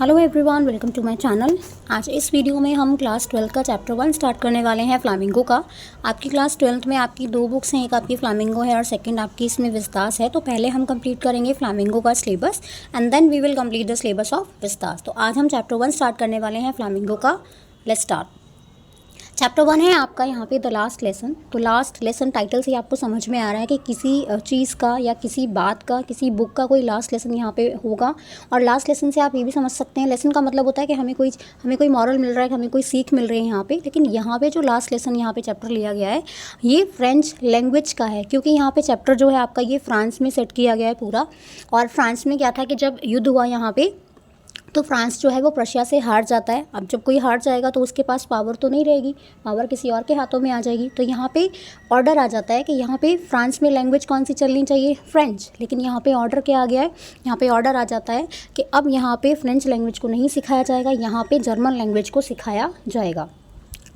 Hello everyone, welcome to my channel. आज इस video में हम क्लास 12 का चैप्टर 1 स्टार्ट करने वाले हैं फ्लामिंगो का। आपकी क्लास 12th में आपकी दो बुक्स हैं, एक आपकी फ्लामिंगो है और सेकंड आपकी इसमें विस्तास है। तो पहले हम कंप्लीट करेंगे फ्लामिंगो का syllabus and then we will complete the syllabus of Vistas. तो आज हम चैप्टर 1 स्टार्ट करने वाले हैं फ्लामिंगो का। Let's start. चैप्टर 1 है आपका यहाँ पे द लास्ट लेसन। तो लास्ट लेसन टाइटल से आपको समझ में आ रहा है कि किसी चीज़ का या किसी बात का, किसी बुक का कोई लास्ट लेसन यहाँ पे होगा। और लास्ट लेसन से आप ये भी समझ सकते हैं, लेसन का मतलब होता है कि हमें कोई मॉरल मिल रहा है, कि हमें कोई सीख मिल रही है यहाँ पे। लेकिन यहाँ पे जो लास्ट लेसन यहाँ पे चैप्टर लिया गया है ये फ्रेंच लैंग्वेज का है, क्योंकि यहाँ पे चैप्टर जो है आपका ये फ्रांस में सेट किया गया है पूरा। और फ्रांस में क्या था कि जब युद्ध हुआ यहाँ पे, तो फ्रांस जो है वो प्रशिया से हार जाता है। अब जब कोई हार जाएगा तो उसके पास पावर तो नहीं रहेगी, पावर किसी और के हाथों में आ जाएगी। तो यहाँ पे ऑर्डर आ जाता है कि यहाँ पे फ्रांस में लैंग्वेज कौन सी चलनी चाहिए, फ्रेंच। लेकिन यहाँ पे ऑर्डर क्या आ गया है, यहाँ पे ऑर्डर आ जाता है कि अब यहाँ पे फ्रेंच लैंग्वेज को नहीं सिखाया जाएगा, यहाँ पे जर्मन लैंग्वेज को सिखाया जाएगा।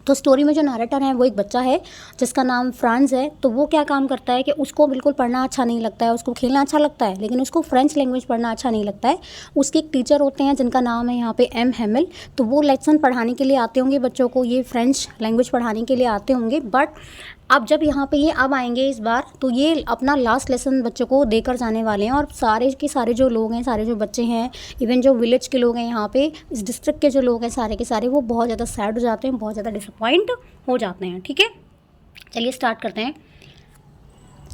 तो स्टोरी में जो नरेटर है वो एक बच्चा है जिसका नाम फ्रांस है। तो वो क्या काम करता है कि उसको बिल्कुल पढ़ना अच्छा नहीं लगता है, उसको खेलना अच्छा लगता है, लेकिन उसको फ्रेंच लैंग्वेज पढ़ना अच्छा नहीं लगता है। उसके एक टीचर होते हैं जिनका नाम है यहाँ पे एम हेमिल। तो वो लेसन पढ़ाने के लिए आते होंगे बच्चों को, ये फ्रेंच लैंग्वेज पढ़ाने के लिए आते होंगे। बट अब जब यहाँ पे ये अब आएंगे इस बार, तो ये अपना लास्ट लेसन बच्चों को देकर जाने वाले हैं। और सारे के सारे जो लोग हैं, सारे जो बच्चे हैं, इवन जो विलेज के लोग हैं यहाँ पे, इस डिस्ट्रिक्ट के जो लोग हैं सारे के सारे, वो बहुत ज़्यादा सैड हो जाते हैं, बहुत ज़्यादा डिसअपॉइंट हो जाते हैं। ठीक है, चलिए स्टार्ट करते हैं।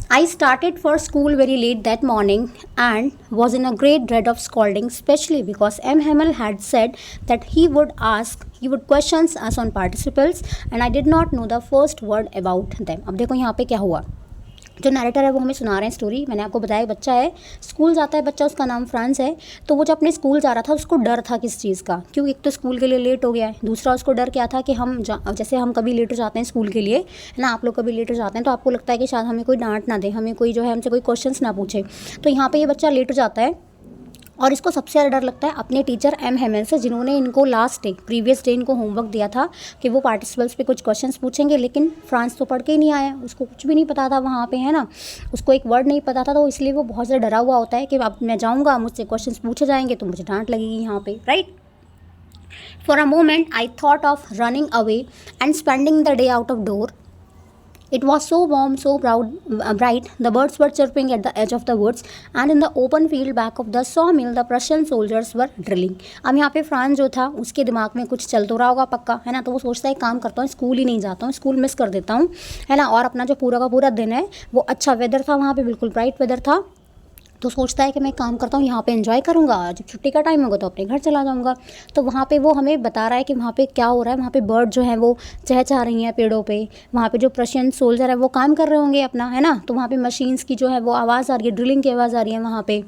I started for school very late that morning and was in a great dread of scolding, especially because M. Hamel had said that he would questions us on participles and I did not know the first word about them. अब देखो यहाँ पे क्या हुआ। जो narrator है वो हमें सुना रहे हैं स्टोरी। मैंने आपको बताया बच्चा है, स्कूल जाता है बच्चा, उसका नाम फ्रांस है। तो वो जब अपने स्कूल जा रहा था उसको डर था किस चीज़ का, क्यों, एक तो स्कूल के लिए लेट हो गया है, दूसरा उसको डर क्या था कि जैसे हम कभी लेट हो जाते हैं स्कूल के लिए, है ना, आप लोग कभी लेट हो जाते हैं तो आपको लगता है कि शायद हमें कोई डांट ना दे, हमें कोई जो है हमसे कोई क्वेश्चन ना पूछे। तो यहाँ पर ये बच्चा लेट हो जाता है और इसको सबसे ज़्यादा डर लगता है अपने टीचर एम हेमल से, जिन्होंने इनको लास्ट डे, प्रीवियस डे इनको होमवर्क दिया था कि वो पार्टिसिपल्स पे कुछ क्वेश्चंस पूछेंगे। लेकिन फ्रांस तो पढ़ के ही नहीं आया, उसको कुछ भी नहीं पता था वहाँ पे, है ना, उसको एक वर्ड नहीं पता था। तो इसलिए वो बहुत ज़्यादा डरा हुआ होता है कि अब मैं जाऊँगा, मुझसे क्वेश्चंस पूछे जाएंगे तो मुझे डांट लगेगी यहाँ पे, right. For a moment I thought of running away and spending the day out of door. It was so warm, so bright. The birds were chirping at the edge of the woods, and in the open field back of the sawmill, the Prussian soldiers were drilling. अब यहाँ पे France जो था उसके दिमाग में कुछ चल तो रहा होगा पक्का, है ना। तो वो सोचता है काम करता हूँ, स्कूल ही नहीं जाता हूँ, स्कूल मिस कर देता हूँ, है ना। और अपना जो पूरा का पूरा दिन है वो अच्छा वेदर था वहाँ पे, बिल्कुल ब्राइट वेदर था। तो सोचता है कि मैं काम करता हूँ यहाँ पे, एंजॉय करूँगा, जब छुट्टी का टाइम होगा तो अपने घर चला जाऊँगा। तो वहाँ पे वो हमें बता रहा है कि वहाँ पे क्या हो रहा है। वहाँ पे बर्ड जो है वो चहचहा रही हैं पेड़ों पे, वहाँ पे जो प्रशियन सोल्जर है वो काम कर रहे होंगे अपना, है ना। तो वहाँ पे मशीन्स की जो है वो आवाज़ आ रही है, ड्रिलिंग की आवाज़ आ रही है, वहाँ पे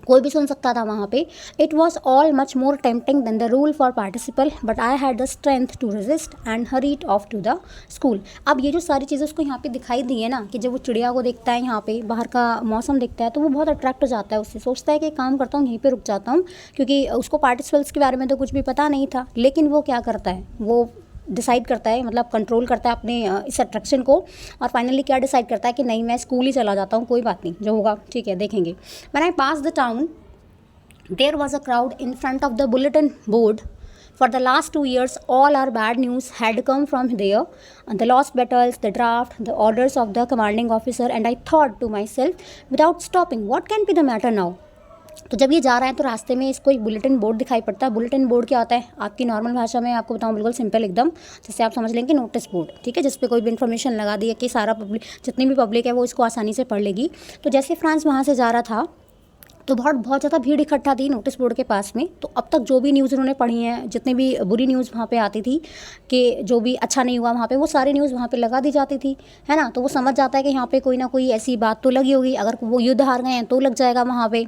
कोई भी सुन सकता था वहाँ पे। It was all much more tempting than the rule for participle, but I had the strength to resist and hurried off to the school. अब ये जो सारी चीज़ें उसको यहाँ पे दिखाई दी है ना, कि जब वो चिड़िया को देखता है, यहाँ पे बाहर का मौसम देखता है, तो वो बहुत अट्रैक्ट हो जाता है उससे, सोचता है कि काम करता हूँ यहीं पे रुक जाता हूँ, क्योंकि उसको पार्टिसिपल्स के बारे में तो कुछ भी पता नहीं था। लेकिन वो क्या करता है, वो डिसाइड करता है, मतलब कंट्रोल करता है अपने इस अट्रैक्शन को, और फाइनली क्या डिसाइड करता है कि नहीं, मैं स्कूल ही चला जाता हूँ, कोई बात नहीं, जो होगा ठीक है देखेंगे। When I pass the town, there was a crowd in front of the bulletin board. For the last 2 years, all our bad news had come from there. The lost battles, the draft, the orders of the commanding officer, and I thought to myself, without stopping, what can be the matter now? तो जब ये जा रहा है तो रास्ते में इसको एक बुलेटिन बोर्ड दिखाई पड़ता है। बुलेटिन बोर्ड क्या होता है, आपकी नॉर्मल भाषा में आपको बताऊँ, बिल्कुल सिंपल एकदम, जैसे आप समझ लेंगे नोटिस बोर्ड, ठीक है, जिस पे कोई भी इन्फॉर्मेशन लगा दी है कि सारा पब्लिक, जितनी भी पब्लिक है वो इसको आसानी से पढ़ लेगी। तो जैसे फ्रांस वहाँ से जा रहा था तो बहुत ज़्यादा भीड़ इकट्ठा थी नोटिस बोर्ड के पास में। तो अब तक जो भी न्यूज़ उन्होंने पढ़ी हैं, जितनी भी बुरी न्यूज़ वहाँ पे आती थी कि जो भी अच्छा नहीं हुआ वहाँ पे, वो सारी न्यूज़ वहाँ पे लगा दी जाती थी, है ना। तो वो समझ जाता है कि यहाँ पे कोई ना कोई ऐसी बात तो लगी होगी, अगर वो युद्ध हार गए हैं तो लग जाएगा वहाँ पे,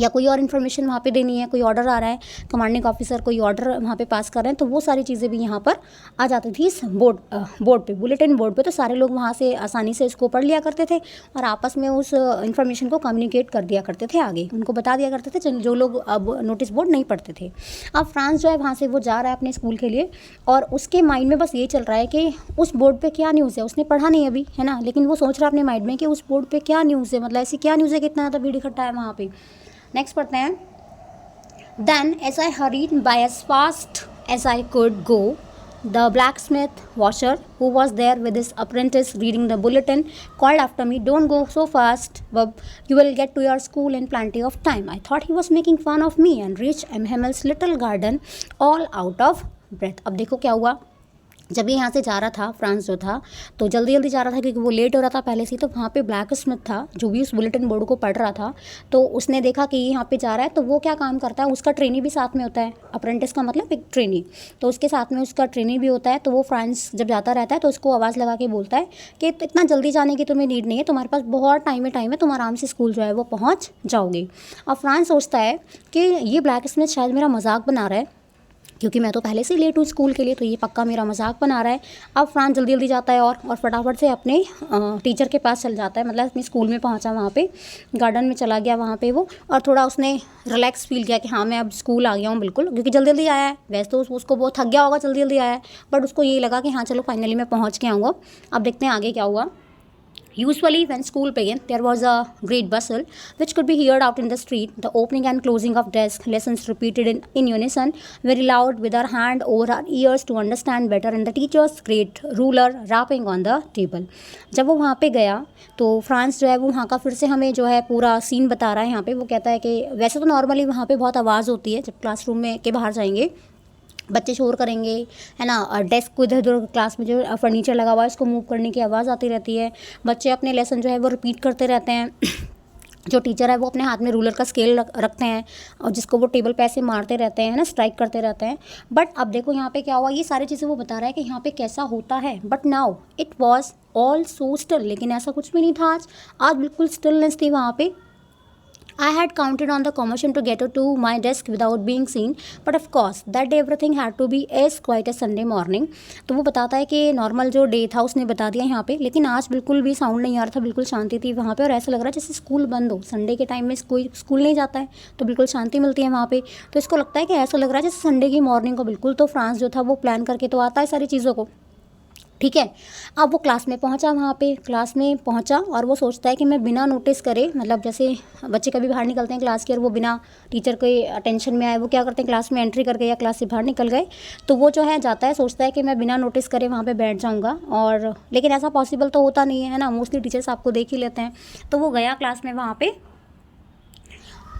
या कोई और इन्फॉर्मेशन वहाँ पे देनी है, कोई ऑर्डर आ रहा है, कमांडिंग ऑफिसर कोई ऑर्डर वहाँ पे पास कर रहे हैं, तो वो सारी चीज़ें भी यहाँ पर आ जाती थी इस बोर्ड पे, बुलेटिन बोर्ड पे। तो सारे लोग वहाँ से आसानी से इसको पढ़ लिया करते थे और आपस में उस इन्फॉर्मेशन को कम्युनिकेट कर दिया करते थे, आगे उनको बता दिया करते थे जो लोग अब नोटिस बोर्ड नहीं पढ़ते थे। अब फ्रांस जो है वहाँ से वो जा रहा है अपने स्कूल के लिए, और उसके माइंड में बस ये चल रहा है कि उस बोर्ड पर क्या न्यूज़ है। उसने पढ़ा नहीं अभी, है ना, लेकिन वो सोच रहा है अपने माइंड में कि उस बोर्ड पर क्या न्यूज़ है, मतलब ऐसी क्या न्यूज़ है कि इतना ज़्यादा भीड़ इकट्ठा है वहाँ पर। नेक्स्ट पढ़ते हैं। Then, as I hurried by as fast as I could go, the blacksmith washer, who was there with his apprentice reading the bulletin, called after me, "Don't go so fast, Bub. You will get to your school in plenty of time." I thought he was making fun of me and reached M. Hammel's little garden all out of breath. अब देखो क्या हुआ, जब ये यहाँ से जा रहा था फ्रांस जो था, तो जल्दी जल्दी जा रहा था क्योंकि वो लेट हो रहा था पहले से ही। तो वहाँ पे ब्लैक स्मिथ था जो भी उस बुलेटिन बोर्ड को पढ़ रहा था, तो उसने देखा कि ये यहाँ पे जा रहा है। तो वो क्या काम करता है, उसका ट्रेनी भी साथ में होता है, अप्रेंटिस का मतलब एक ट्रेनी, तो उसके साथ में उसका ट्रेनी भी होता है। तो वो फ्रांस जब जाता रहता है तो उसको आवाज़ लगा के बोलता है कि इतना जल्दी जाने की तुम्हें नीड नहीं है, तुम्हारे पास बहुत टाइम है, तुम आराम से स्कूल जो है वो पहुँच जाओगे। अब फ्रांस सोचता है कि ये ब्लैक स्मिथ शायद मेरा मजाक बना रहा है, क्योंकि मैं तो पहले से लेट हूँ स्कूल के लिए, तो ये पक्का मेरा मजाक बना रहा है। अब फ्रांस जल्दी जल्दी जाता है और फटाफट से अपने टीचर के पास चल जाता है, मतलब अपने स्कूल में पहुँचा, वहाँ पे गार्डन में चला गया वहाँ पे वो, और थोड़ा उसने रिलैक्स फील किया कि हाँ मैं अब स्कूल आ गया हूँ बिल्कुल, क्योंकि जल्दी जल्दी आया है। वैसे तो उसको बहुत थक गया होगा, जल्दी जल्दी आया है, बट उसको ये लगा कि हाँ चलो फाइनली मैं पहुँच गया हूँ। अब देखते हैं आगे क्या हुआ। Usually, when school began, there was a great bustle, which could be heard out in the street. The opening and closing of desks, lessons repeated in unison, very loud, with our hand over our ears to understand better, and the teacher's great ruler rapping on the table. जब वो वहाँ पे गया तो France जो है वो वहाँ का फिर से हमें जो है पूरा सीन बता रहा है। यहाँ पे वो कहता है कि वैसे तो नॉर्मली वहाँ पे बहुत आवाज़ होती है जब क्लासरूम में के बाहर जाएंगे, बच्चे शोर करेंगे, है ना, और डेस्क को इधर उधर क्लास में जो फर्नीचर लगा हुआ है इसको मूव करने की आवाज़ आती रहती है, बच्चे अपने लेसन जो है वो रिपीट करते रहते हैं। जो टीचर है वो अपने हाथ में रूलर का स्केल रखते हैं और जिसको वो टेबल पे ऐसे मारते रहते हैं ना, स्ट्राइक करते रहते हैं। बट अब देखो यहाँ पे क्या हुआ, ये सारी चीज़ें वो बता रहा है कि यहाँ पे कैसा होता है, but now it was all so still. लेकिन ऐसा कुछ भी नहीं था आज बिल्कुल स्टिलनेस थी वहाँ पे। I had counted on the commotion to get to my desk without being seen, but of course that day everything had to be as quiet as Sunday morning. तो वो बताता है कि नॉर्मल जो डे था उसने बता दिया यहाँ पे, लेकिन आज बिल्कुल भी साउंड नहीं आ रहा था, बिल्कुल शांति थी वहाँ पे, और ऐसा लग रहा है जैसे स्कूल बंद हो। संडे के टाइम में कोई स्कूल नहीं जाता है तो बिल्कुल शांति मिलती है वहाँ पे, तो इसको लगता है कि ऐसा लग रहा है जैसे संडे की मॉर्निंग को बिल्कुल। तो फ्रांस जो था वो प्लान करके तो आता है सारी चीज़ों को, ठीक है। अब वो क्लास में पहुंचा, वहाँ पे क्लास में पहुंचा और वो सोचता है कि मैं बिना नोटिस करे, मतलब जैसे बच्चे कभी बाहर निकलते हैं क्लास के और वो बिना टीचर के अटेंशन में आए वो क्या करते हैं, क्लास में एंट्री करके या क्लास से बाहर निकल गए, तो वो जो है जाता है, सोचता है कि मैं बिना नोटिस करे वहाँ पे बैठ जाऊँगा, और लेकिन ऐसा पॉसिबल तो होता नहीं है ना, मोस्टली टीचर्स आपको देख ही लेते हैं। तो वो गया क्लास में वहाँ पे।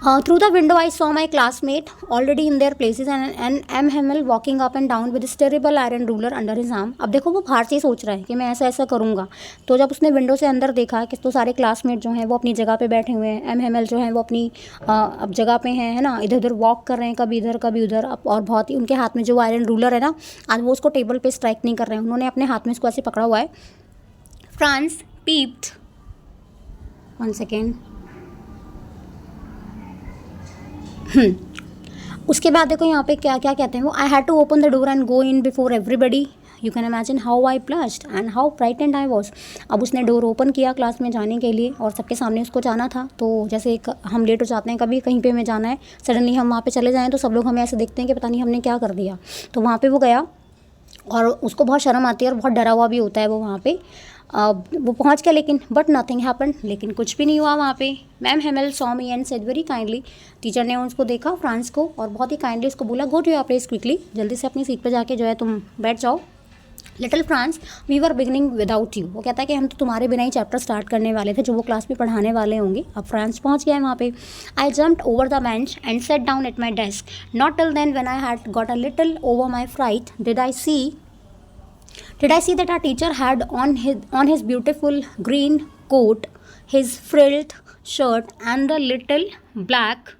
Through the window, I saw my classmate already in their places and M. Hamill walking up and down with his terrible iron ruler under his arm. अब देखो वो बाहर से ही सोच रहा है कि मैं ऐसा ऐसा करूँगा, तो जब उसने विंडो से अंदर देखा कि तो सारे क्लासमेट जो हैं वो अपनी जगह पे बैठे हुए हैं, एम हेमल जो हैं वो अपनी अब जगह पे हैं, है ना, इधर उधर वॉक कर रहे हैं, कभी इधर कभी उधर, और बहुत ही उनके हाथ में जो आयरन रूलर है ना, आज वो उसको टेबल पर स्ट्राइक नहीं कर रहे हैं, उन्होंने अपने हाथ में इसको ऐसे पकड़ा हुआ है। France peeped, 1 second. उसके बाद देखो यहाँ पे क्या क्या कहते हैं वो, I had to open the door and go in before everybody, you can imagine how I blushed and how frightened I was. अब उसने डोर ओपन किया क्लास में जाने के लिए और सबके सामने उसको जाना था, तो जैसे हम लेट हो जाते हैं कभी कहीं पे हमें जाना है, सडनली हम वहाँ पे चले जाएँ तो सब लोग हमें ऐसे देखते हैं कि पता नहीं हमने क्या कर दिया। तो वहाँ पे वो गया और उसको बहुत शर्म आती है और बहुत डरा हुआ भी होता है वो वहाँ पे। वो पहुँच गया लेकिन बट नथिंग हैपन, लेकिन कुछ भी नहीं हुआ वहाँ पे। Ma'am Hamel saw me and said very kindly, teacher ने उसको देखा फ्रांस को और बहुत ही काइंडली उसको बोला, go to your place quickly, जल्दी से अपनी सीट पर जाके जो है तुम बैठ जाओ। Little Franz we were beginning without you, वो कहता है कि हम तो तुम्हारे बिना ही चैप्टर स्टार्ट करने वाले थे जो वो क्लास में पढ़ाने वाले होंगे। अब फ्रांस पहुंच गया है वहाँ पे। I jumped over the bench and sat down at my desk, not till then when I had got a little over my fright did I see that our teacher had on his beautiful green coat, his frilled shirt and the little black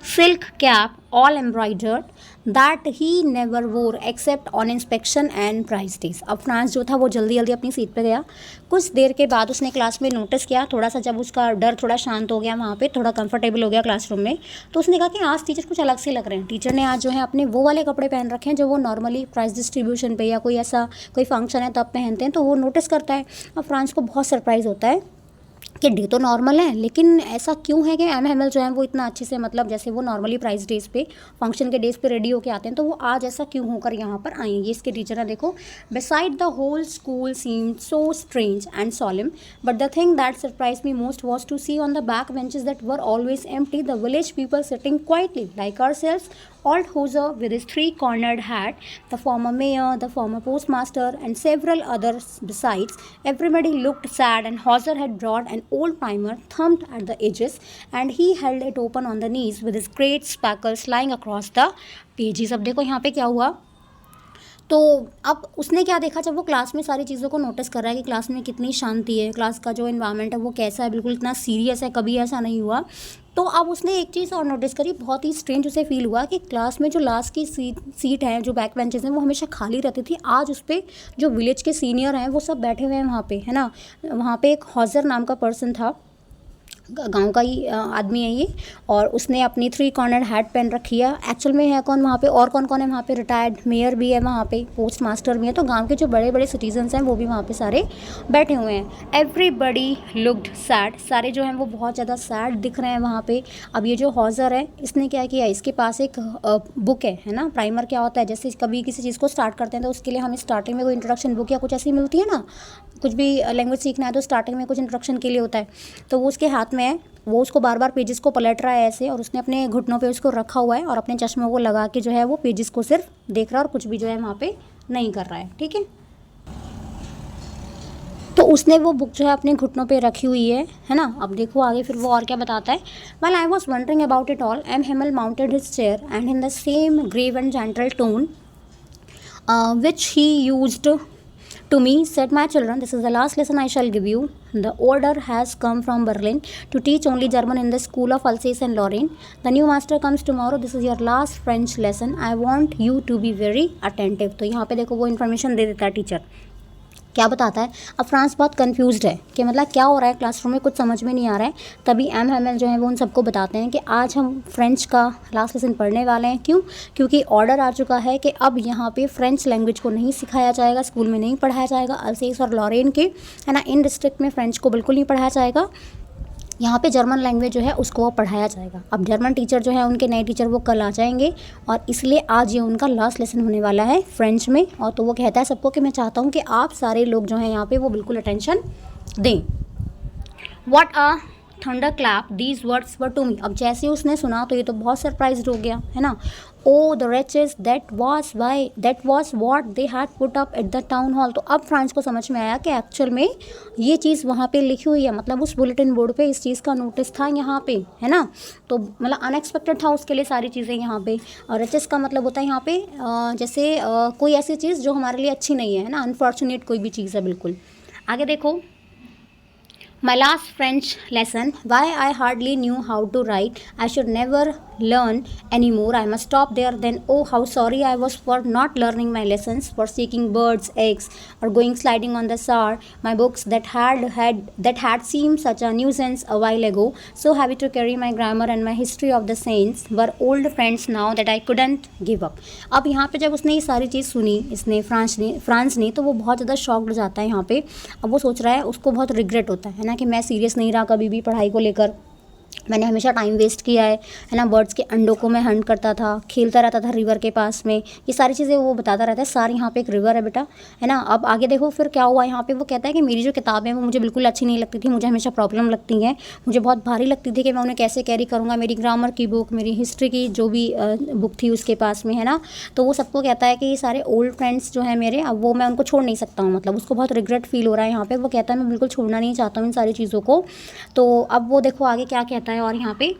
silk cap all embroidered that he never wore except on inspection and prize days. अब France जो था वो जल्दी जल्दी अपनी seat पे गया। कुछ देर के बाद उसने क्लास में नोटिस किया, थोड़ा सा जब उसका डर थोड़ा शांत हो गया, वहाँ पे थोड़ा कंफर्टेबल हो गया क्लासरूम में, तो उसने कहा कि आज टीचर कुछ अलग से लग रहे हैं। टीचर ने आज जो है अपने वो वाले कपड़े पहन रखे हैं जो वो नॉर्मली प्राइज डिस्ट्रीब्यूशन पे या कोई ऐसा कोई फंक्शन है तब पहनते हैं, तो वो नोटिस करता है। अब फ्रांस को बहुत सरप्राइज़ होता है कि डे तो नॉर्मल है, लेकिन ऐसा क्यों है कि एम हेमल जो है वो इतना अच्छे से, मतलब जैसे वो नॉर्मली प्राइस डेज पे, फंक्शन के डेज पे रेडी होके आते हैं, तो वो आज ऐसा क्यों होकर यहाँ पर आए। ये इसके टीचर है, देखो। Beside the whole school seemed so strange and solemn, but the thing that surprised me most was to see on the back benches that were always empty the village people sitting quietly like ourselves. Old Hauser with his three-cornered hat, the former mayor, the former postmaster, and several others besides. Everybody looked sad, and Hauser had brought an old primer thumbed at the edges, and he held it open on the knees with his great speckles lying across the pages. अब देखो यहाँ पे क्या हुआ। तो अब उसने क्या देखा, जब वो क्लास में सारी चीज़ों को नोटिस कर रहा है कि क्लास में कितनी शांति है, क्लास का जो इन्वायरमेंट है वो कैसा है, बिल्कुल इतना सीरियस है, कभी ऐसा नहीं हुआ। तो अब उसने एक चीज़ और नोटिस करी, बहुत ही स्ट्रेंज उसे फील हुआ कि क्लास में जो लास्ट की सीट है, जो बैक बेंचेस हैं, वो हमेशा खाली रहती थी। आज उस पर जो विलेज के सीनियर हैं वो सब बैठे हुए हैं वहाँ पे, है ना। वहाँ पे एक हॉजर नाम का पर्सन था, गांव का ही आदमी है ये, और उसने अपनी थ्री कॉर्नर हैट पहन रखी है। एक्चुअल में है कौन वहाँ पे, और कौन कौन है वहाँ पे, रिटायर्ड मेयर भी है वहाँ पे, पोस्ट मास्टर भी है। तो गांव के जो बड़े बड़े सिटीजन्स हैं वो भी वहाँ पे सारे बैठे हुए हैं। एवरीबडी लुक्ड सैड, सारे जो हैं वो बहुत ज़्यादा सैड दिख रहे हैं वहाँ पे। अब ये जो हॉजर है, इसने क्या किया, इसके पास एक बुक है ना। प्राइमर क्या होता है, जैसे कभी किसी चीज़ को स्टार्ट करते हैं तो उसके लिए हमें स्टार्टिंग में कोई इंट्रोडक्शन बुक या कुछ ऐसी मिलती है ना। कुछ भी लैंग्वेज सीखना है तो स्टार्टिंग में कुछ इंट्रोडक्शन के लिए होता है, तो वो उसके हाथ में है। वो उसको बार बार पेजेस को पलट रहा है ऐसे, और उसने अपने घुटनों पे उसको रखा हुआ है, और अपने चश्मों को लगा के जो है वो पेजेस को सिर्फ देख रहा है, और कुछ भी जो है वहाँ पे नहीं कर रहा है, ठीक है। तो उसने वो बुक जो है अपने घुटनों पे रखी हुई है ना। अब देखो आगे फिर वो और क्या बताता है। Well I was wondering about it all, M Hamel mounted his chair and in the same grave and gentle tone which he used to me, said, my children, this is the last lesson I shall give you. The order has come from Berlin to teach only German in the school of Alsace and Lorraine. The new master comes tomorrow. This is your last French lesson. I want you to be very attentive. तो यहाँ पे देखो वो information दे देता है teacher, क्या बताता है। अब फ्रांस बहुत कंफ्यूज्ड है कि मतलब क्या हो रहा है क्लासरूम में, कुछ समझ में नहीं आ रहा है। तभी एम हेमल जो है वो उन सबको बताते हैं कि आज हम फ्रेंच का लास्ट लेसन पढ़ने वाले हैं। क्यों? क्योंकि ऑर्डर आ चुका है कि अब यहाँ पे फ्रेंच लैंग्वेज को नहीं सिखाया जाएगा, स्कूल में नहीं पढ़ाया जाएगा। अल्सेस और लॉरेन के, है ना, इन डिस्ट्रिक्ट में फ्रेंच को बिल्कुल नहीं पढ़ाया जाएगा। यहाँ पे जर्मन लैंग्वेज जो है उसको पढ़ाया जाएगा। अब जर्मन टीचर जो है, उनके नए टीचर, वो कल आ जाएंगे, और इसलिए आज ये उनका लास्ट लेसन होने वाला है फ्रेंच में। और तो वो कहता है सबको कि मैं चाहता हूँ कि आप सारे लोग जो हैं यहाँ पे वो बिल्कुल अटेंशन दें। What a thunderclap these words were to me. अब जैसे ही उसने सुना तो ये तो बहुत सरप्राइज्ड हो गया, है ना। Oh the wretches, that was what they had put up at the town hall. तो अब फ्रांस को समझ में आया कि एक्चुअल में ये चीज़ वहाँ पे लिखी हुई है, मतलब उस बुलेटिन बोर्ड पे इस चीज़ का नोटिस था यहाँ पे, है ना। तो मतलब अनएक्सपेक्टेड था उसके लिए सारी चीज़ें यहाँ पे। और रिचेस का मतलब होता है यहाँ पे जैसे कोई ऐसी चीज़ जो हमारे लिए अच्छी नहीं है ना, अनफॉर्चुनेट कोई भी चीज़ है, बिल्कुल। आगे देखो, my last French lesson, why I hardly knew how to write. I should never learn anymore. I must stop there. Then, oh, how sorry I was for not learning my lessons, for seeking birds, eggs, or going sliding on the Saar. My books that had seemed such a nuisance a while ago, so heavy to carry, my grammar and my history of the saints, were old friends now that I couldn't give up. अब यहाँ पे जब उसने ये सारी चीज़ सुनी, इसने France ने, तो वो बहुत ज़्यादा शॉक्ड हो जाता है यहाँ पे। अब वो सोच रहा है, उसको बहुत रिग्रेट होता है ना, कि मैं सीरियस नहीं रहा कभी भी पढ़ाई को लेकर, मैंने हमेशा टाइम वेस्ट किया है ना। बर्ड्स के अंडों को मैं हंट करता था, खेलता रहता था रिवर के पास में, ये सारी चीज़ें वो बताता रहता है। सारी यहाँ पे एक रिवर है बेटा, है ना। अब आगे देखो फिर क्या हुआ यहाँ पे। वो कहता है कि मेरी जो किताबें हैं वो मुझे बिल्कुल अच्छी नहीं लगती थी, मुझे हमेशा प्रॉब्लम लगती हैं, मुझे बहुत भारी लगती थी कि मैं उन्हें कैसे कैरी करूँगा। मेरी ग्रामर की बुक, मेरी हिस्ट्री की जो भी बुक थी उसके पास में, है ना। तो वो सबको कहता है कि ये सारे ओल्ड फ्रेंड्स जो हैं मेरे, अब वो मैं उनको छोड़ नहीं सकता हूँ, मतलब उसको बहुत रिग्रेट फील हो रहा है यहाँ पे। वो कहता है मैं बिल्कुल छोड़ना नहीं चाहता हूँ इन सारी चीज़ों को। तो अब वो देखो आगे क्या कहता है, और यहाँ पे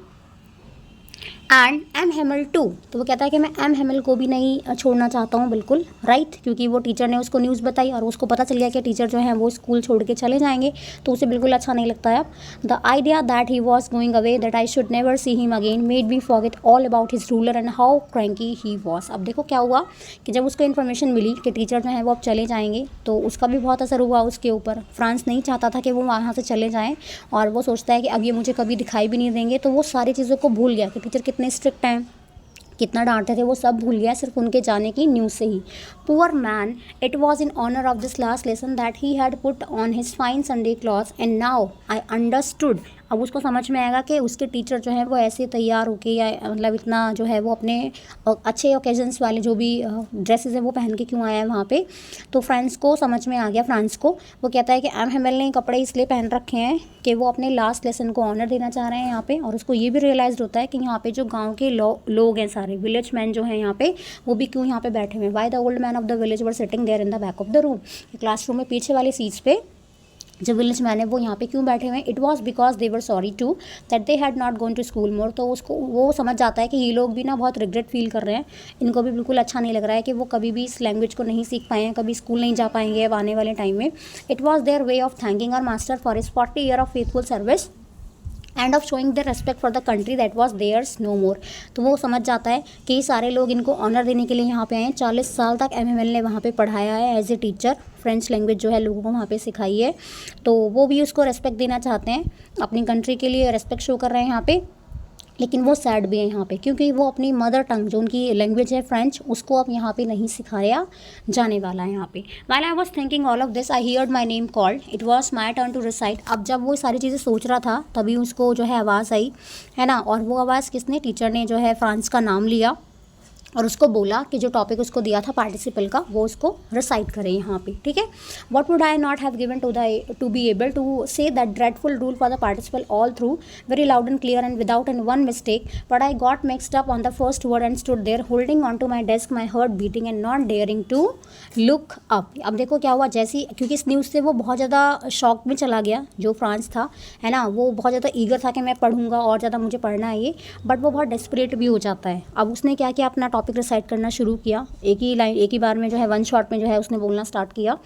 एंड एम हेमल टू। तो वो कहता है कि मैं एम हेमल को भी नहीं छोड़ना चाहता हूँ, बिल्कुल राइट, क्योंकि वो टीचर ने उसको न्यूज़ बताई और उसको पता चल गया कि टीचर जो है वो स्कूल छोड़ के चले जाएंगे, तो उसे बिल्कुल अच्छा नहीं लगता है। अब the idea that he was going away, that I should never see him again, made me forget all about his ruler and how cranky he was. अब देखो क्या हुआ कि जब उसको इन्फॉर्मेशन मिली कि टीचर जो है वो अब चले जाएंगे, तो उसका भी बहुत असर हुआ उसके ऊपर। फ्रांस नहीं चाहता था कि वो वहाँ से चले जाएँ, और वो सोचता है कि अब ये मुझे कभी दिखाई भी नहीं देंगे। तो वो सारी चीज़ों को भूल गया कि टीचर कितने स्ट्रिक्ट हैं, कितना डांटते थे वो सब भूल गया सिर्फ उनके जाने की न्यूज़ से ही। Poor man, it was in honour of this last lesson that he had put on his fine Sunday cloth and now I understood. अब उसको समझ में आएगा कि उसके टीचर जो है वो ऐसे तैयार होके या मतलब इतना जो है वो अपने अच्छे ओकेजन्स वाले जो भी ड्रेसेस हैं वो पहन के क्यों आया है वहाँ पे। तो फ्रांस को समझ में आ गया, फ्रांस को वो कहता है कि एम हेमेल ने कपड़े इसलिए पहन रखे हैं कि वो अपने लास्ट लेसन को ऑनर देना चाह रहे हैं यहाँ पे। और उसको ये भी रियलाइज़ होता है कि यहाँ पे जो गाँव के लोग हैं सारे विलेज मैन जो हैं यहाँ पे वो भी क्यों यहाँ पे बैठे हुए हैं। Why the old man of the village were sitting there in the back of the room, classroom में पीछे वाली सीट्स पे जो विलेज मैन है वो यहाँ पे क्यों बैठे हुए हैं। It was because they were sorry too that they had not gone to school more. तो उसको वो समझ जाता है कि ये लोग भी ना बहुत रिग्रेट फील कर रहे हैं, इनको भी बिल्कुल अच्छा नहीं लग रहा है कि वो कभी भी इस लैंग्वेज को नहीं सीख पाए हैं, कभी स्कूल नहीं जा पाएंगे अब आने वाले टाइम में। It was their way of thanking our master for his 40 year of faithful service and of showing the respect for the country that was theirs no more. तो वो समझ जाता है कि ये सारे लोग इनको ऑनर देने के लिए यहाँ पे आए हैं। 40 साल तक एमएमएल ने वहाँ पे पढ़ाया है as a teacher, French language जो है लोगों को वहाँ पे सिखाई है। तो वो भी उसको रेस्पेक्ट देना चाहते हैं, अपनी कंट्री के लिए रेस्पेक्ट शो कर रहे हैं यहाँ पे। लेकिन वो सैड भी है यहाँ पे क्योंकि वो अपनी मदर टंग जो उनकी लैंग्वेज है फ्रेंच उसको अब यहाँ पे नहीं सिखाया जाने वाला है यहाँ पे। While I was thinking all of this I heard my name called, it was my turn to recite. अब जब वो सारी चीज़ें सोच रहा था तभी उसको जो है आवाज़ आई है ना, और वो आवाज़ किसने, टीचर ने जो है फ्रांस का नाम लिया और उसको बोला कि जो टॉपिक उसको दिया था पार्टिसिपल का वो उसको रिसाइट करे यहाँ पे, ठीक है। What would I not have given to be able to say that dreadful rule for the participle all through very loud and clear and without an one mistake, but I got mixed up on the first word and stood there holding on to my desk, my heart beating and not daring to look up. अब देखो क्या हुआ, जैसी क्योंकि इस news से वो बहुत ज़्यादा शॉक में चला गया जो फ्रांस था है ना, वो बहुत ज़्यादा ईगर था कि मैं पढ़ूंगा और ज़्यादा मुझे पढ़ना है ये, बट वो बहुत डेस्परेट भी हो जाता है। अब उसने क्या किया, अपना टॉपिक रिसाइट करना शुरू किया, एक ही बार में जो है वन शॉट में जो है उसने बोलना स्टार्ट किया,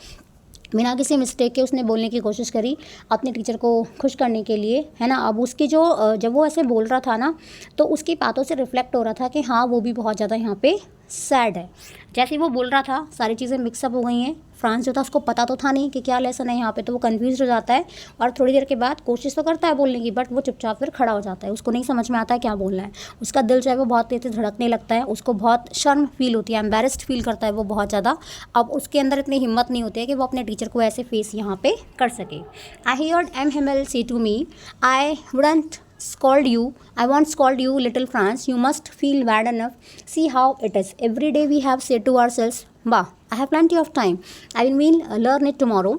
बिना किसी मिस्टेक के उसने बोलने की कोशिश करी अपने टीचर को खुश करने के लिए है ना। अब उसकी जो जब वो ऐसे बोल रहा था ना तो उसकी बातों से रिफ्लेक्ट हो रहा था कि हाँ वो भी बहुत ज़्यादा यहाँ पे सैड है। जैसे ही वो बोल रहा था सारी चीज़ें मिक्सअप हो गई हैं। फ्रांस जो था उसको पता तो था नहीं कि क्या लेसन है यहाँ पे, तो वो कंफ्यूज हो जाता है और थोड़ी देर के बाद कोशिश तो करता है बोलने की, बट वो चुपचाप फिर खड़ा हो जाता है, उसको नहीं समझ में आता है क्या बोलना है। उसका दिल जो है वो बहुत तेज़ धड़कने लगता है, उसको बहुत शर्म फील होती है, एम्बेरस्ड फील करता है वो बहुत ज़्यादा। अब उसके अंदर इतनी हिम्मत नहीं होती है कि वो अपने टीचर को ऐसे फेस यहाँ पे कर सके। I heard M Hamel say to me, I wouldn't scold you, I won't scold you little France, you must feel bad enough, see how it is, every day we have said to ourselves, bah, I have plenty of time, I will learn it tomorrow,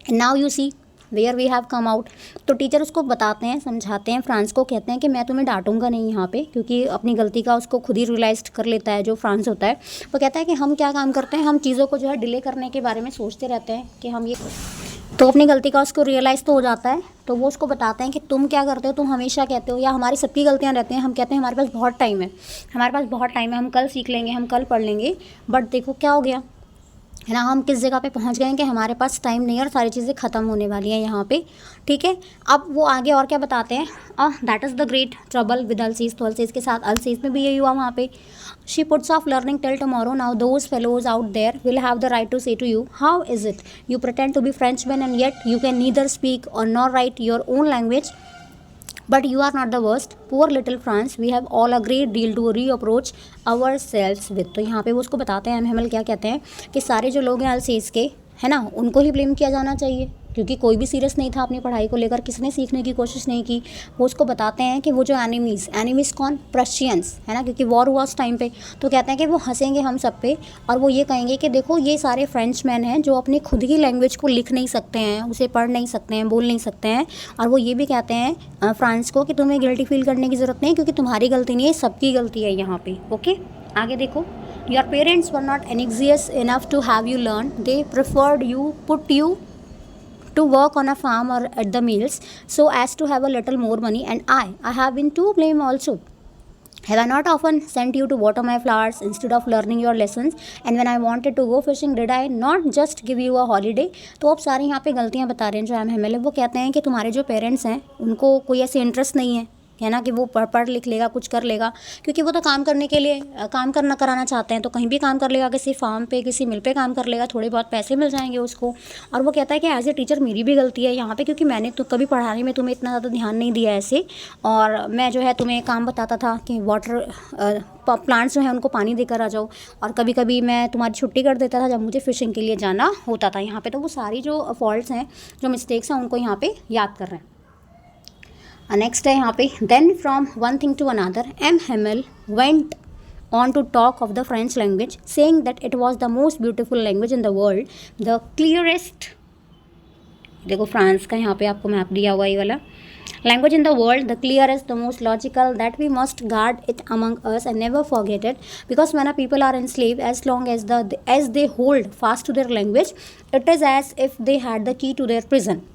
and now you see where we have come out। तो teacher उसको बताते हैं, समझाते हैं, France को कहते हैं कि मैं तुम्हें डांटूंगा नहीं यहाँ पे, क्योंकि अपनी गलती का उसको खुद ही रियलाइज कर लेता है जो फ्रांस होता है। वो कहता है कि हम क्या काम करते हैं, हम चीज़ों को जो है डिले करने के बारे में सोचते रहते हैं कि हम ये, तो अपनी गलती का उसको रियलाइज़ तो हो जाता है। तो वो उसको बताते हैं कि तुम क्या करते हो, तुम हमेशा कहते हो, या हमारी सबकी गलतियाँ रहती हैं, हम कहते हैं हमारे पास बहुत टाइम है, हमारे पास बहुत टाइम है, हम कल सीख लेंगे, हम कल पढ़ लेंगे, बट देखो क्या हो गया है ना, हम किस जगह पे पहुंच गए हैं कि हमारे पास टाइम नहीं है और सारी चीज़ें ख़त्म होने वाली हैं यहाँ पे, ठीक है। अब वो आगे और क्या बताते हैं, that is the great trouble with Alsace. तो अल्सीज के साथ अल्सीज में भी यही हुआ वहाँ पे। She puts off learning till tomorrow, now those fellows out there will have the right to say to you, how is it you pretend to be Frenchman and yet you can neither speak or nor write your own language, but you are not the worst, poor little France, we have all a great deal to reapproach ourselves with। तो यहाँ पे वो उसको बताते हैं, एमहेमल क्या कहते हैं कि सारे जो लोग हैं अल्सीज के है ना उनको ही ब्लेम किया जाना चाहिए, क्योंकि कोई भी सीरियस नहीं था अपनी पढ़ाई को लेकर, किसी ने सीखने की कोशिश नहीं की। वो उसको बताते हैं कि वो जो एनिमीज़ कौन, प्रशियंस है ना, क्योंकि वॉर हुआ उस टाइम पे, तो कहते हैं कि वो हंसेंगे हम सब पे और वो ये कहेंगे कि देखो ये सारे फ्रेंच मैन हैं जो अपनी खुद की लैंग्वेज को लिख नहीं सकते हैं, उसे पढ़ नहीं सकते हैं, बोल नहीं सकते हैं। और वो ये भी कहते हैं फ्रांस को कि तुम्हें गिल्टी फील करने की ज़रूरत नहीं, क्योंकि तुम्हारी गलती नहीं है, सबकी गलती है यहाँ पे। ओके, आगे देखो, your parents were not anxious enough to have you learn, they preferred you put you to work on a farm or at the mills so as to have a little more money, and I have been to blame also. Have I not often sent you to water my flowers instead of learning your lessons, and when I wanted to go fishing did I not just give you a holiday। तो अब सारी यहाँ पे गलतियाँ बता रहे हैं जो एमहेमल है। वो कहते हैं कि तुम्हारे जो पेरेंट्स हैं उनको कोई ऐसे इंटरेस्ट नहीं है है ना, कि वो पढ़ लिख लेगा, कुछ कर लेगा, क्योंकि वो तो काम करने के लिए काम करना कराना चाहते हैं, तो कहीं भी काम कर लेगा, किसी फार्म पे किसी मिल पे काम कर लेगा, थोड़े बहुत पैसे मिल जाएंगे उसको। और वो कहता है कि एज ए टीचर मेरी भी गलती है यहाँ पे, क्योंकि मैंने तो कभी पढ़ाने में तुम्हें इतना ज़्यादा ध्यान नहीं दिया ऐसे, और मैं जो है तुम्हें काम बताता था कि वाटर प्लांट्स जो है उनको पानी देकर आ जाओ, और कभी कभी मैं तुम्हारी छुट्टी कर देता था जब मुझे फ़िशिंग के लिए जाना होता था यहाँ पे। तो वो सारी जो फॉल्ट्स हैं, जो मिस्टेक्स हैं, उनको यहाँ पे याद कर रहे हैं। नेक्स्ट है यहाँ पे, then from one thing to another M Hamel went on to talk of the French language, saying that it was the most beautiful language in the world, the clearest, देखो फ्रांस का यहाँ पे आपको map दिया हुआ ये वाला, language in the world, the clearest, the most logical, that we must guard it among us and never forget it, because when a people are enslaved, as long as they hold fast to their language, it is as if they had the key to their prison.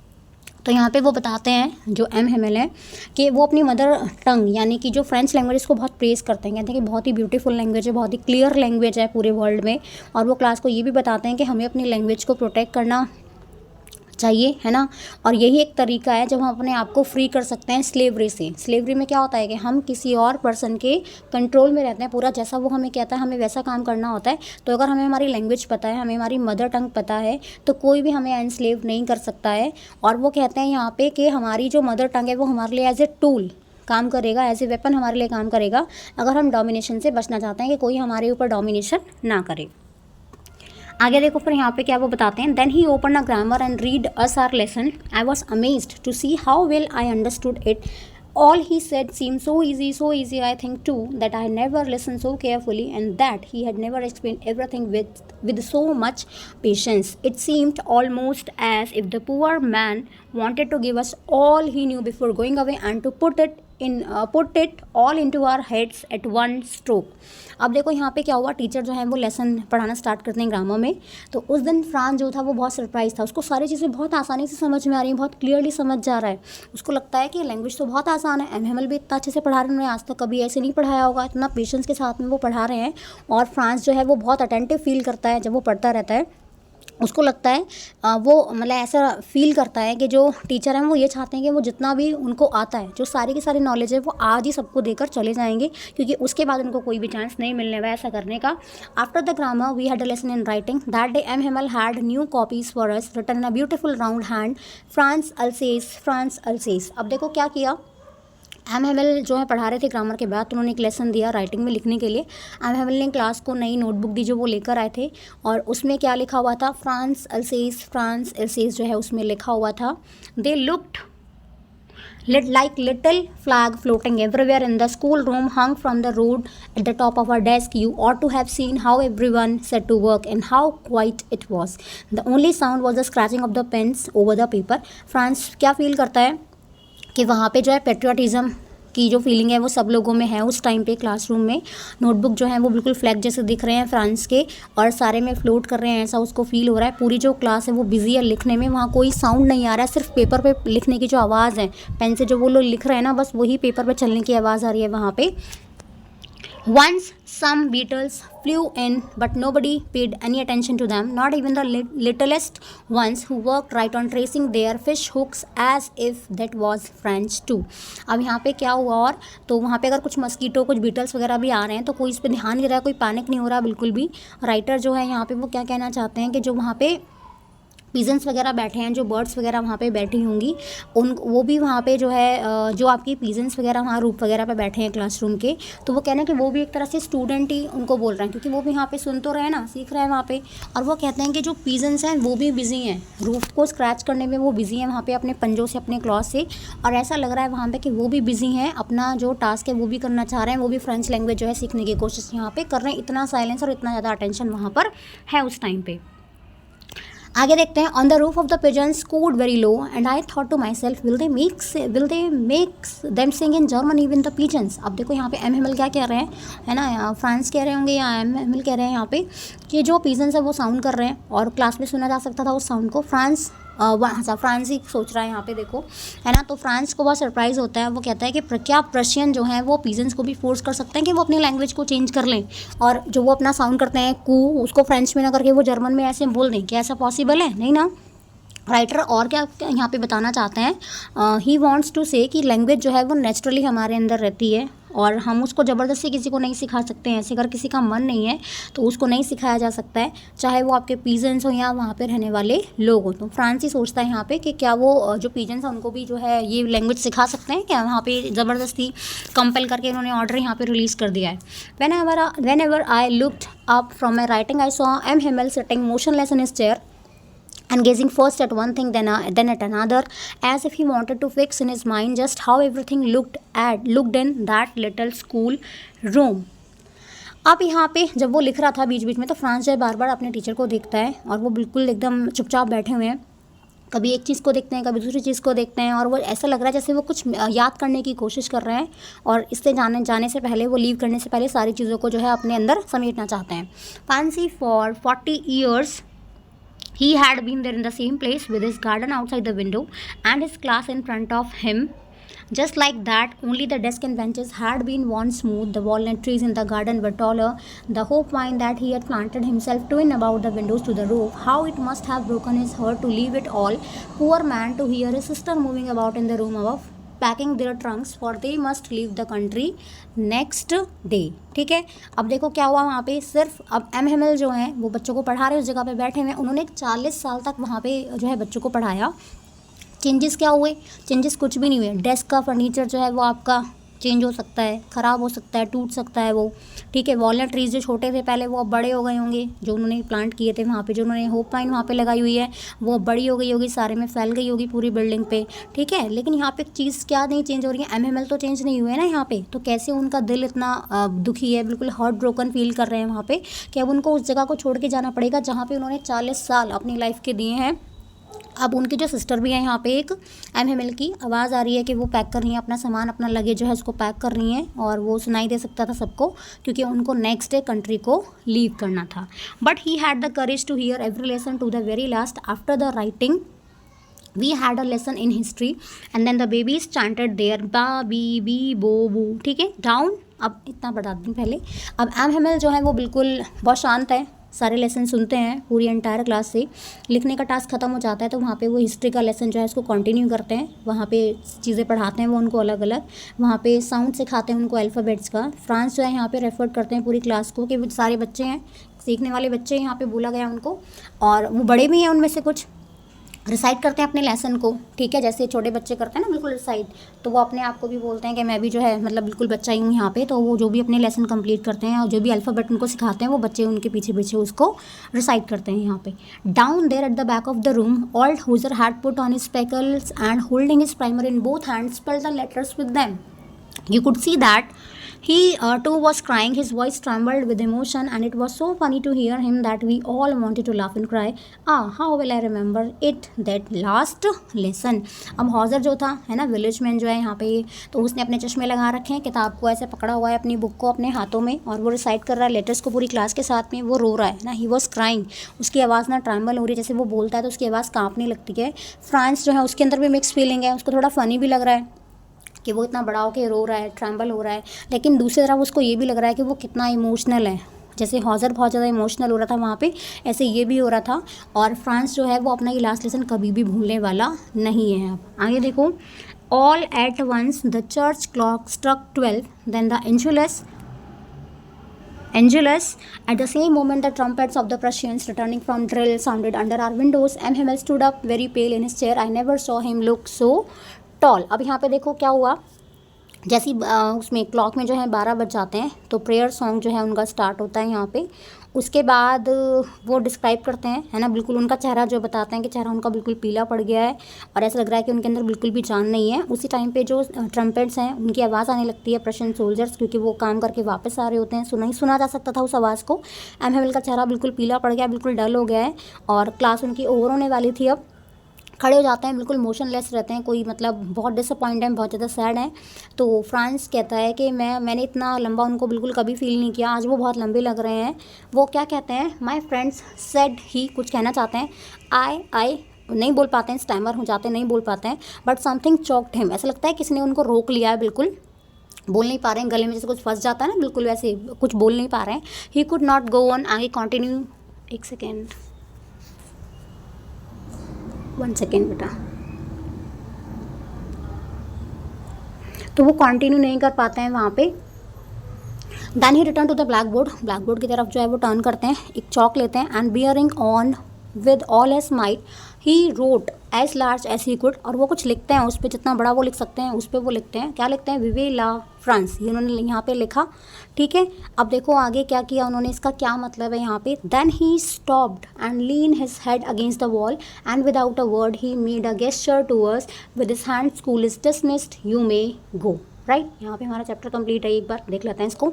तो यहाँ पे वो बताते हैं जो M Hemal है कि वो अपनी मदर टंग यानी कि जो फ्रेंच लैंग्वेज इसको बहुत प्रेज़ करते हैं, कहते हैं कि बहुत ही ब्यूटीफुल लैंग्वेज है, बहुत ही क्लियर लैंग्वेज है पूरे वर्ल्ड में। और वो क्लास को ये भी बताते हैं कि हमें अपनी लैंग्वेज को प्रोटेक्ट करना चाहिए, है ना। और यही एक तरीका है जब हम अपने आप को फ्री कर सकते हैं स्लेवरी से। स्लेवरी में क्या होता है कि हम किसी और पर्सन के कंट्रोल में रहते हैं पूरा, जैसा वो हमें कहता है हमें वैसा काम करना होता है। तो अगर हमें हमारी लैंग्वेज पता है, हमें हमारी मदर टंग पता है, तो कोई भी हमें एनस्लेव नहीं कर सकता है। और वो कहते हैं यहाँ पे कि हमारी जो मदर टंग है वो हमारे लिए एज ए टूल काम करेगा, एज ए वेपन हमारे लिए काम करेगा, अगर हम डोमिनेशन से बचना चाहते हैं कि कोई हमारे ऊपर डोमिनेशन ना करे। आगे देखो फिर यहाँ पे क्या वो बताते हैं, then he open a grammar and read us our lesson, I was amazed to see how well I understood it, all he said seemed so easy I think too, that I never listened so carefully, and that he had never explained everything with so much patience. It seemed almost as if the poor man wanted to give us all he knew before going away, and to put it all into our heads at one stroke. अब देखो यहाँ पे क्या हुआ, teacher जो है वो lesson पढ़ाना स्टार्ट करते हैं ग्रामर में। तो उस दिन फ्रांस जो था वो बहुत सरप्राइज था, उसको सारी चीज़ें बहुत आसानी से समझ में आ रही हैं, बहुत क्लियरली समझ जा रहा है। उसको लगता है कि लैंग्वेज तो बहुत आसान है, एम हेमल भी इतना अच्छे से पढ़ा रहे हैं, उन्होंने आज तक कभी ऐसे नहीं पढ़ाया होगा, इतना पेशेंस के साथ में वो पढ़ा रहे हैं। और फ्रांस जो है वो बहुत अटेंटिव फील करता है जब वो पढ़ता रहता है। उसको लगता है वो मतलब ऐसा फील करता है कि जो टीचर हैं वो ये चाहते हैं कि वो जितना भी उनको आता है, जो सारी की सारी नॉलेज है, वो आज ही सबको देकर चले जाएंगे, क्योंकि उसके बाद उनको कोई भी चांस नहीं मिलने वाला ऐसा करने का। After the grammar we had a lesson in writing, that day M Hamel had new copies for us written in a beautiful round hand, France Alsace. अब देखो क्या किया, एम हेमल जो है पढ़ा रहे थे ग्रामर के बाद, तो उन्होंने एक लेसन दिया राइटिंग में लिखने के लिए। एम हेमल ने क्लास को नई नोटबुक दी जो वो लेकर आए थे, और उसमें क्या लिखा हुआ था, फ्रांस अल्सेस जो है उसमें लिखा हुआ था, they looked like little flag floating everywhere in the school room hung from the road at the top of our desk. You ought to have seen how everyone set to work and how quiet it was. The only sound was the scratching of the pens over the paper. France क्या feel करता है कि वहाँ पे जो है patriotism की जो फीलिंग है वो सब लोगों में है उस टाइम पे। क्लासरूम में नोटबुक जो है वो बिल्कुल फ्लैग जैसे दिख रहे हैं फ्रांस के, और सारे में फ्लोट कर रहे हैं, ऐसा उसको फील हो रहा है। पूरी जो क्लास है वो बिजी है लिखने में, वहाँ कोई साउंड नहीं आ रहा है, सिर्फ पेपर पे लिखने की जो आवाज़ है, पेन से जो वो लोग लिख रहे हैं ना, बस वही पेपर पे चलने की आवाज़ आ रही है वहाँ पे। Once some beetles flew in, but nobody paid any attention to them, not even the littlest ones who worked right on tracing their fish hooks as if that was French too. अब यहाँ पे क्या हुआ, और तो वहाँ पे अगर कुछ मस्कीटो, कुछ बीटल्स वगैरह भी आ रहे हैं तो कोई इस पर ध्यान नहीं रहा, कोई पैनिक नहीं हो रहा बिल्कुल भी। राइटर जो है यहाँ पे वो क्या कहना चाहते हैं कि जो वहाँ पे पीजेंट्स वगैरह बैठे हैं, जो बर्ड्स वगैरह वहाँ पे बैठी होंगी, वो भी वहाँ पे जो है जो आपकी पीजेंट्स वगैरह वहाँ रूप वगैरह पे बैठे हैं क्लासरूम के, तो वो कहना है कि वो भी एक तरह से स्टूडेंट ही उनको बोल रहे हैं, क्योंकि वो भी यहाँ पे सुन तो रहे हैं ना, सीख रहे हैं वहाँ पे। और वो कहते हैं कि जो पीजेंट्स हैं वो भी बिजी हैं, रूफ को स्क्रैच करने में वो बिजी हैं वहाँ पे अपने पंजों से, अपने क्लॉथ से, और ऐसा लग रहा है वहाँ पे कि वो भी बिजी हैं, अपना जो टास्क है वो भी करना चाह रहे हैं, वो भी फ्रेंच लैंग्वेज जो है सीखने की कोशिश यहाँ पे कर रहे हैं। इतना साइलेंस और इतना ज़्यादा अटेंशन वहाँ पर है उस टाइम पे। आगे देखते हैं, on the roof of the pigeons cooed very low and I thought to myself will they make them sing in German even the pigeons. अब देखो यहाँ पे एम हेमल क्या कह रहे हैं, है ना, फ्रांस कह रहे होंगे या एम हेमल कह रहे हैं यहाँ पे कि जो पिजन्स है वो साउंड कर रहे हैं, और क्लास में सुना जा सकता था उस साउंड को। फ्रांस ही सोच रहा है यहाँ पे देखो, है ना। तो फ्रांस को बहुत सरप्राइज़ होता है, वो कहता है कि क्या प्रशियन जो है वो पीजेंट्स को भी फोर्स कर सकते हैं कि वो अपनी लैंग्वेज को चेंज कर लें, और जो वो अपना साउंड करते हैं कू, उसको फ्रेंच में ना करके वो जर्मन में ऐसे बोल दें, क्या ऐसा पॉसिबल है? नहीं ना। राइटर और क्या क्या यहाँ पे बताना चाहते हैं, ही वॉन्ट्स टू से कि लैंग्वेज जो है वो नेचुरली हमारे अंदर रहती है और हम उसको ज़बरदस्ती किसी को नहीं सिखा सकते हैं। ऐसे अगर किसी का मन नहीं है तो उसको नहीं सिखाया जा सकता है, चाहे वो आपके पीजेंट्स हो या वहाँ पे रहने वाले लोग हो। तो फ्रांस ही सोचता है यहाँ पे कि क्या वो जो पीजेंट्स हैं उनको भी जो है ये लैंग्वेज सिखा सकते हैं क्या, वहाँ पे ज़बरदस्ती कंपेल करके उन्होंने ऑर्डर यहाँ पे रिलीज़ कर दिया है। Whenever I looked up from my writing I saw M Hamel sitting motionless in his chair and gazing first at one thing then at another, as if he wanted to fix in his mind just how everything looked in that little school room. अब यहाँ पे जब वो लिख रहा था बीच बीच में तो फ्रांस जो है बार बार अपने टीचर को देखता है और वो बिल्कुल एकदम चुपचाप बैठे हुए हैं। कभी एक चीज़ को देखते हैं, कभी दूसरी चीज़ को देखते हैं और वो ऐसा लग रहा है जैसे वो कुछ याद करने की कोशिश कर रहे हैं और इससे जाने से पहले, वो लीव करने से पहले सारी चीज़ों को जो है अपने अंदर समेटना चाहते हैं। Fancy for 40 years he had been there in the same place with his garden outside the window and his class in front of him. Just like that, only the desks and benches had been worn smooth, the walnut trees in the garden were taller, the hope vine that he had planted himself twined about the windows to the roof. How it must have broken his heart to leave it all, poor man, to hear his sister moving about in the room above, packing their trunks for they must leave the country next day. ठीक है, अब देखो क्या हुआ वहाँ पे, सिर्फ अब एम हेमल जो हैं वो बच्चों को पढ़ा रहे, उस जगह पे बैठे हुए हैं, उन्होंने 40 साल तक वहाँ पे जो है बच्चों को पढ़ाया। चेंजेस क्या हुए? चेंजेस कुछ भी नहीं हुए। डेस्क का फर्नीचर जो है वो आपका चेंज हो सकता है, ख़राब हो सकता है, टूट सकता है वो। ठीक है, वॉलनट ट्रीज जो छोटे थे पहले वो अब बड़े हो गए होंगे, जो उन्होंने प्लांट किए थे वहाँ पे, जो उन्होंने होप पाइन वहाँ पे लगाई हुई है वो बड़ी हो गई होगी, सारे में फैल गई होगी पूरी बिल्डिंग पे। ठीक है, लेकिन यहाँ पे एक चीज़ क्या नहीं चेंज हो रही है, एमएमएल तो चेंज नहीं हुए ना यहाँ पे। तो कैसे उनका दिल इतना दुखी है, बिल्कुल हार्ट ब्रोकन फील कर रहे हैं वहाँ पे कि अब उनको उस जगह को छोड़ के जाना पड़ेगा जहाँ पे उन्होंने 40 साल अपनी लाइफ के दिए हैं। अब उनकी जो सिस्टर भी है यहाँ पे एक एम हेमल की, आवाज़ आ रही है कि वो पैक कर रही हैं अपना सामान, अपना लगेज जो है उसको पैक कर रही हैं और वो सुनाई दे सकता था सबको क्योंकि उनको नेक्स्ट डे कंट्री को लीव करना था। But he had the courage to hear every lesson to the very last. After the writing we had a lesson in history and then the babies chanted their ba be bi bo bu. ठीक है, down, अब इतना बता दूँ पहले। अब M Hemal जो है वो बिल्कुल बहुत शांत है, सारे लेसन सुनते हैं पूरी एंटायर क्लास से। लिखने का टास्क ख़त्म हो जाता है तो वहाँ पे वो हिस्ट्री का लेसन जो है उसको कंटिन्यू करते हैं, वहाँ पे चीज़ें पढ़ाते हैं वो उनको अलग अलग, वहाँ पे साउंड सिखाते हैं उनको अल्फ़ाबेट्स का। फ्रांस जो है यहाँ पे रेफर करते हैं पूरी क्लास को कि सारे बच्चे हैं, सीखने वाले बच्चे यहाँ पे बोला गया उनको, और वो बड़े भी हैं उनमें से कुछ, रिसाइट करते हैं अपने लेसन को। ठीक है, जैसे छोटे बच्चे करते हैं ना बिल्कुल रिसाइट, तो वो अपने आप को भी बोलते हैं कि मैं भी जो है मतलब बिल्कुल बच्चा ही हूँ यहाँ पे। तो वो जो भी अपने लेसन कंप्लीट करते हैं और जो भी अल्फ़ाबेट उनको सिखाते हैं वो बच्चे उनके पीछे पीछे उसको रिसाइट करते हैं यहाँ पे। Down there at the back of the room old Hauser had put on his spectacles and holding his primer in both hands spelled the letters with them. You could see that he too was crying. His voice trembled with emotion and it was so funny to hear him that we all wanted to laugh and cry. How will I remember it, that last lesson. अब हॉजर जो था है ना, village man जो है यहाँ पे, तो उसने अपने चश्मे लगा रखे हैं, किताब को ऐसे पकड़ा हुआ है अपनी बुक को अपने हाथों में और वो रिसाइट कर रहा है लेटर्स को पूरी क्लास के साथ में। वो रो रहा है ना, ही वॉज क्राइंग, उसकी आवाज़ ना ट्रैम्बल हो रही है, जैसे वो बोलता है तो उसकी आवाज़ काँपने लगती है। फ्रांस जो है उसके अंदर भी मिक्स फीलिंग है, उसको थोड़ा फ़नी भी लग रहा है कि वो इतना बड़ा होकर रो रहा है, ट्रैम्बल हो रहा है, लेकिन दूसरी तरफ उसको ये भी लग रहा है कि वो कितना इमोशनल है। जैसे हॉजर बहुत ज़्यादा इमोशनल हो रहा था वहाँ पे, ऐसे ये भी हो रहा था। और फ्रांस जो है वो अपना ये लास्ट लेसन कभी भी भूलने वाला नहीं है। अब आगे देखो, all at once the church clock struck 12 then the Angelus. At the same moment, the trumpets of the Prussians returning from drill sounded under our windows. M. Himmel stood up very pale in his chair. I never saw him look so tall. अब यहाँ पे देखो क्या हुआ, जैसी उसमें clock में जो है 12 बज जाते हैं तो प्रेयर सॉन्ग जो है उनका स्टार्ट होता है यहाँ पे। उसके बाद वो डिस्क्राइब करते हैं है ना, बिल्कुल उनका चेहरा जो बताते हैं कि चेहरा उनका बिल्कुल पीला पड़ गया है और ऐसा लग रहा है कि उनके अंदर बिल्कुल भी जान नहीं है। उसी टाइम पे जो ट्रम्पेट्स हैं उनकी आवाज़ आने लगती है, प्रशियन सोल्जर्स, क्योंकि वो काम करके वापस आ रहे होते हैं। सुना जा सकता था उस आवाज़ को। एम हेमल का चेहरा बिल्कुल पीला पड़ गया, बिल्कुल डल हो गया है और क्लास उनकी ओवर होने वाली थी। अब खड़े हो जाते हैं, बिल्कुल मोशनलेस रहते हैं, कोई मतलब बहुत डिसअपॉइंट है, बहुत ज़्यादा सैड है। तो फ्रांस कहता है कि मैंने इतना लंबा उनको बिल्कुल कभी फील नहीं किया, आज वो बहुत लंबे लग रहे हैं। वो क्या कहते हैं, माय फ्रेंड्स सेड ही, कुछ कहना चाहते हैं, आई नहीं बोल पाते हैं, स्टैमर हो जाते हैं, नहीं बोल पाते हैं। बट समथिंग चॉक्ड हिम, ऐसा लगता है किसी ने उनको रोक लिया है, बिल्कुल बोल नहीं पा रहे हैं, गले में जैसे कुछ फंस जाता है ना, बिल्कुल वैसे कुछ बोल नहीं पा रहे हैं। He could not go on, आगे कंटिन्यू, एक सेकेंड, 1 सेकेंड बेटा। तो वो कंटिन्यू नहीं कर पाते हैं वहाँ पे। Then he return to the black board की तरफ जो है वो टर्न करते हैं, एक चौक लेते हैं and bearing on with all his might he wrote as large as he could, और वो कुछ लिखते हैं उस पर, जितना बड़ा वो लिख सकते हैं उस पर वो लिखते हैं। क्या लिखते हैं? विवे ला फ्रांस, ये उन्होंने यहाँ पे लिखा। ठीक है, अब देखो आगे क्या किया उन्होंने, इसका क्या मतलब है यहाँ पे। Then he stopped and lean his head against the wall and without a word he made a gesture to us with his hand, school is dismissed, you may go. Right, यहाँ पे हमारा चैप्टर कंप्लीट है। एक बार देख लेते हैं इसको।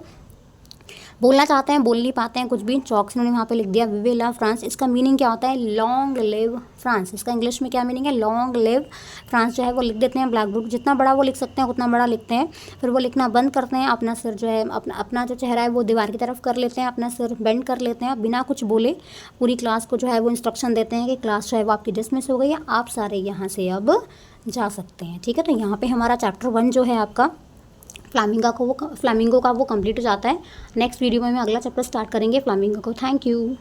बोलना चाहते हैं, बोल नहीं पाते हैं कुछ भी, चौक से उन्होंने वहाँ पे लिख दिया विवे ला फ्रांस। इसका मीनिंग क्या होता है? Long live France. इसका इंग्लिश में क्या मीनिंग है? लॉन्ग लिव फ्रांस जो है वो लिख देते हैं ब्लैक बोर्ड, जितना बड़ा वो लिख सकते हैं उतना बड़ा लिखते हैं। फिर वो लिखना बंद करते हैं, अपना सिर जो है अपना जो चेहरा है वो दीवार की तरफ कर लेते हैं, अपना सिर बेंड कर लेते हैं, बिना कुछ बोले पूरी क्लास को जो है वो इंस्ट्रक्शन देते हैं कि क्लास जो है वो आपकी डिसमिस हो गई है, आप सारे यहाँ से अब जा सकते हैं। ठीक है, तो यहाँ पर हमारा चैप्टर 1 जो है आपका फ्लामिंगो का वो कंप्लीट हो जाता है। नेक्स्ट वीडियो में हम अगला चैप्टर स्टार्ट करेंगे फ्लामिंगो को। Thank you.